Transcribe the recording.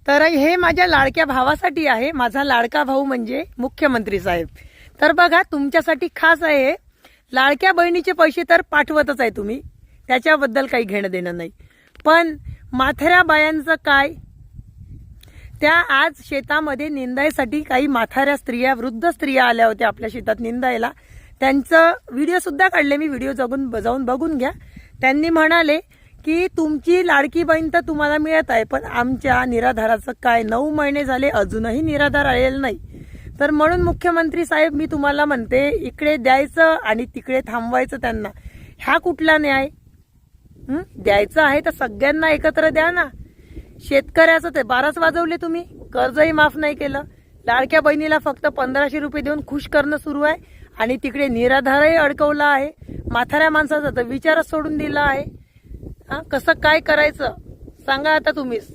तर हे माझ्या लाडक्या भावासाठी आहे, माझा लाडका भाऊ म्हणजे मुख्यमंत्री साहेब। तर बघा तुमच्यासाठी खास आहे, लाडक्या बहिणीचे पैसे तर पाठवतच आहे तुम्ही, त्याच्याबद्दल काही घेणं देणं नाही, पण म्हाताऱ्या बायांचं काय? त्या आज शेतामध्ये निंदायसाठी काही म्हाताऱ्या स्त्रिया, वृद्ध स्त्रिया आल्या होत्या आपल्या शेतात निंदायला। त्यांचं व्हिडिओ सुद्धा काढले मी, व्हिडिओ जाऊन बघून घ्या। त्यांनी म्हणाले की तुमची लाडकी बहीण तर तुम्हाला मिळत आहे, पण आमच्या निराधाराचं काय? 9 महिने झाले अजूनही निराधार आलेलं नाही। तर म्हणून मुख्यमंत्री साहेब मी तुम्हाला म्हणते, इकडे द्यायचं आणि तिकडे थांबवायचं त्यांना, हा कुठला न्याय? द्यायचं आहे तर सगळ्यांना एकत्र द्या ना। शेतकऱ्याचं ते 12च वाजवले तुम्ही, कर्जही माफ नाही केलं, लाडक्या बहिणीला फक्त 1500 रुपये देऊन खुश करणं सुरू आहे, आणि तिकडे निराधारही अडकवला आहे, म्हाताऱ्या माणसाचा तर विचारच सोडून दिला आहे। कसं काय करायचं सांगा आता तुम्हीच।